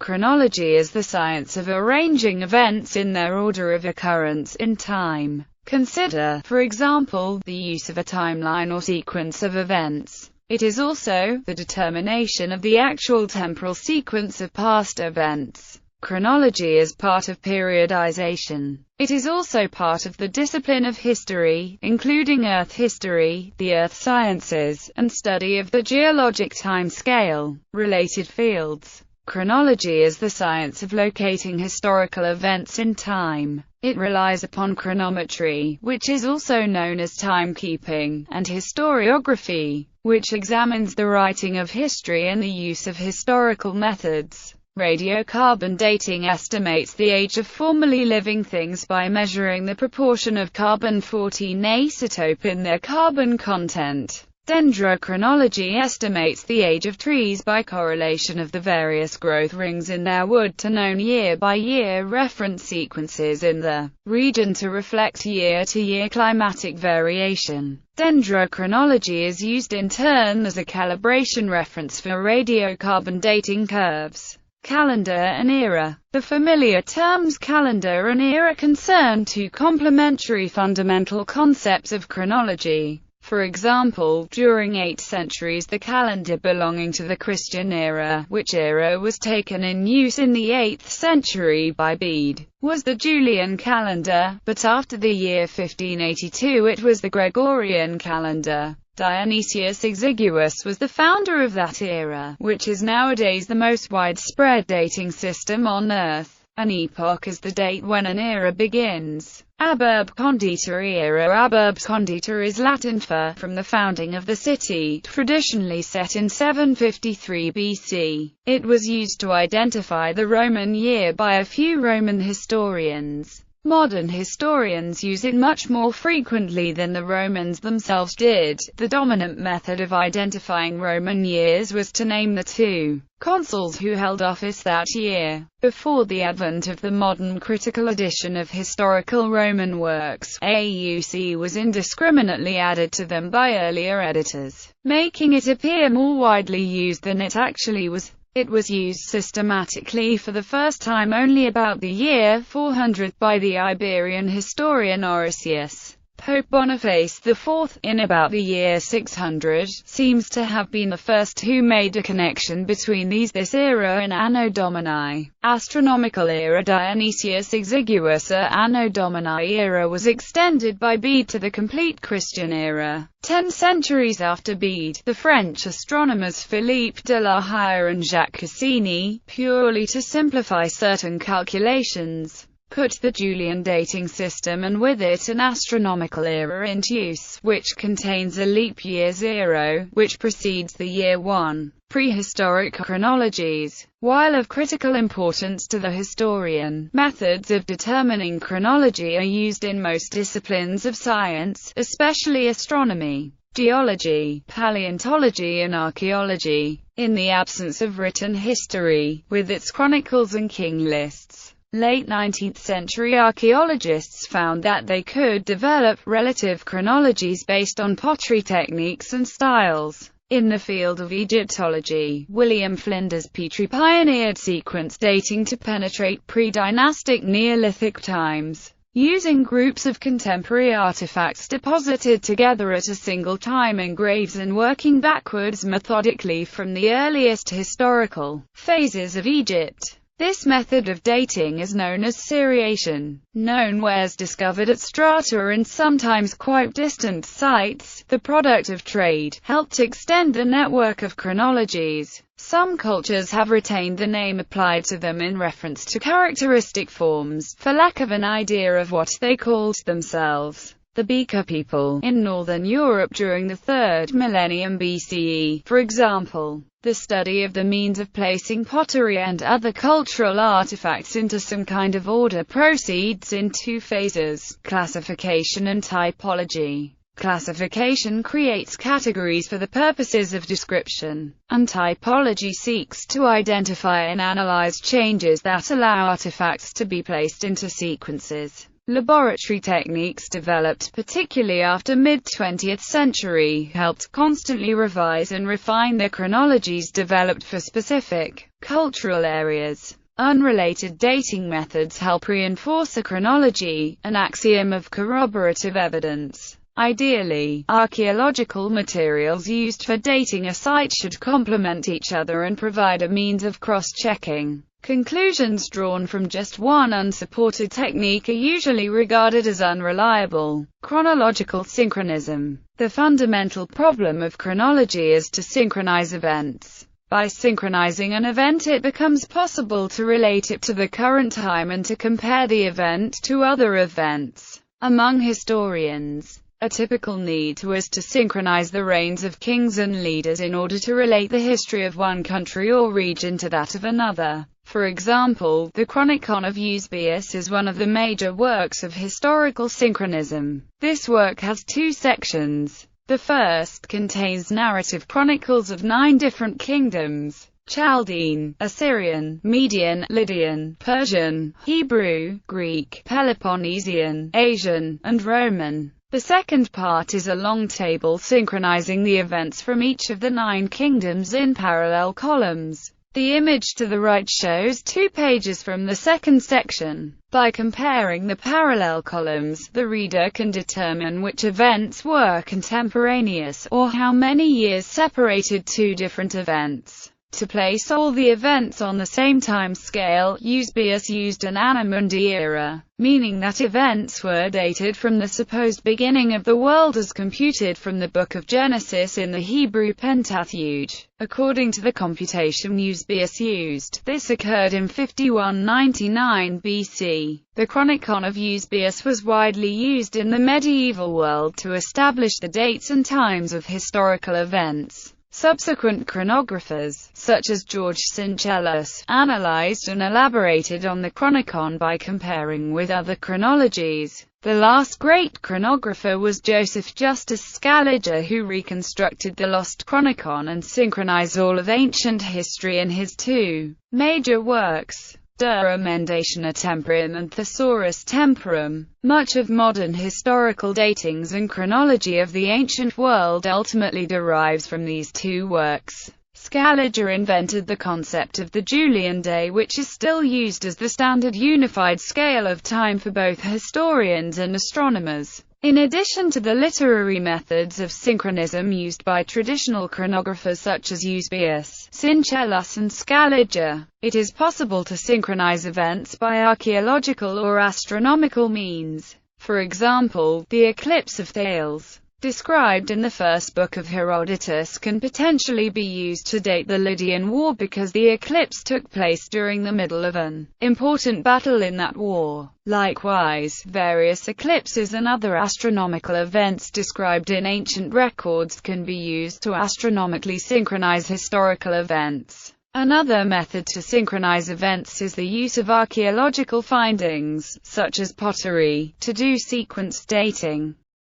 Chronology is the science of arranging events in their order of occurrence in time. Consider, for example, the use of a timeline or sequence of events. It is also the determination of the actual temporal sequence of past events. Chronology is part of periodization. It is also part of the discipline of history, including Earth history, the earth sciences, and study of the geologic time scale. Related fields. Chronology is the science of locating historical events in time. It relies upon chronometry, which is also known as timekeeping, and historiography, which examines the writing of history and the use of historical methods. Radiocarbon dating estimates the age of formerly living things by measuring the proportion of carbon-14 isotope in their carbon content. Dendrochronology estimates the age of trees by correlation of the various growth rings in their wood to known year-by-year reference sequences in the region to reflect year-to-year climatic variation. Dendrochronology is used in turn as a calibration reference for radiocarbon dating curves. Calendar and era. The familiar terms calendar and era concern two complementary fundamental concepts of chronology. For example, during 8 centuries the calendar belonging to the Christian era, which era was taken in use in the 8th century by Bede, was the Julian calendar, but after the year 1582 it was the Gregorian calendar. Dionysius Exiguus was the founder of that era, which is nowadays the most widespread dating system on Earth. An epoch is the date when an era begins. Ab urbe condita era. Ab urbe condita is Latin for from the founding of the city, traditionally set in 753 BC. It was used to identify the Roman year by a few Roman historians. Modern historians use it much more frequently than the Romans themselves did. The dominant method of identifying Roman years was to name the 2 consuls who held office that year. Before the advent of the modern critical edition of historical Roman works, AUC was indiscriminately added to them by earlier editors, making it appear more widely used than it actually was. It was used systematically for the first time only about the year 400 by the Iberian historian Orosius. Pope Boniface IV, in about the year 600, seems to have been the first who made a connection between this era and Anno Domini. Astronomical era. Dionysius Exiguus' Anno Domini era was extended by Bede to the complete Christian era. 10 centuries after Bede, the French astronomers Philippe de la Hire and Jacques Cassini, purely to simplify certain calculations, put the Julian dating system and with it an astronomical era into use, which contains a leap year 0, which precedes the year 1. Prehistoric chronologies. While of critical importance to the historian, methods of determining chronology are used in most disciplines of science, especially astronomy, geology, paleontology and archaeology. In the absence of written history, with its chronicles and king lists, late 19th century archaeologists found that they could develop relative chronologies based on pottery techniques and styles. In the field of Egyptology, William Flinders Petrie pioneered sequence dating to penetrate pre-dynastic Neolithic times, using groups of contemporary artifacts deposited together at a single time in graves and working backwards methodically from the earliest historical phases of Egypt. This method of dating is known as seriation. Known wares discovered at strata and sometimes quite distant sites, the product of trade, helped extend the network of chronologies. Some cultures have retained the name applied to them in reference to characteristic forms, for lack of an idea of what they called themselves. The Beaker people, in northern Europe during the 3rd millennium BCE, for example. The study of the means of placing pottery and other cultural artifacts into some kind of order proceeds in 2 phases: classification and typology. Classification creates categories for the purposes of description, and typology seeks to identify and analyze changes that allow artifacts to be placed into sequences. Laboratory techniques developed particularly after mid-20th century helped constantly revise and refine the chronologies developed for specific cultural areas. Unrelated dating methods help reinforce a chronology, an axiom of corroborative evidence. Ideally, archaeological materials used for dating a site should complement each other and provide a means of cross-checking. Conclusions drawn from just one unsupported technique are usually regarded as unreliable. Chronological synchronism. The fundamental problem of chronology is to synchronize events. By synchronizing an event, it becomes possible to relate it to the current time and to compare the event to other events. Among historians, a typical need is to synchronize the reigns of kings and leaders in order to relate the history of one country or region to that of another. For example, the Chronicon of Eusebius is one of the major works of historical synchronism. This work has two sections. The first contains narrative chronicles of 9 different kingdoms: Chaldean, Assyrian, Median, Lydian, Persian, Hebrew, Greek, Peloponnesian, Asian, and Roman. The second part is a long table synchronizing the events from each of the 9 kingdoms in parallel columns. The image to the right shows 2 pages from the second section. By comparing the parallel columns, the reader can determine which events were contemporaneous, or how many years separated 2 different events. To place all the events on the same time scale, Eusebius used an Anno Mundi era, meaning that events were dated from the supposed beginning of the world as computed from the Book of Genesis in the Hebrew Pentateuch. According to the computation Eusebius used, this occurred in 5199 BC. The Chronicon of Eusebius was widely used in the medieval world to establish the dates and times of historical events. Subsequent chronographers, such as George Syncellus, analyzed and elaborated on the Chronicon by comparing with other chronologies. The last great chronographer was Joseph Justus Scaliger, who reconstructed the lost Chronicon and synchronized all of ancient history in his 2 major works, De Emendatione Temporum and Thesaurus Temporum. Much of modern historical datings and chronology of the ancient world ultimately derives from these 2 works. Scaliger invented the concept of the Julian day, which is still used as the standard unified scale of time for both historians and astronomers. In addition to the literary methods of synchronism used by traditional chronographers such as Eusebius, Syncellus and Scaliger, it is possible to synchronize events by archaeological or astronomical means. For example, the eclipse of Thales, described in the first book of Herodotus, can potentially be used to date the Lydian War because the eclipse took place during the middle of an important battle in that war. Likewise, various eclipses and other astronomical events described in ancient records can be used to astronomically synchronize historical events. Another method to synchronize events is the use of archaeological findings, such as pottery, to do sequence dating.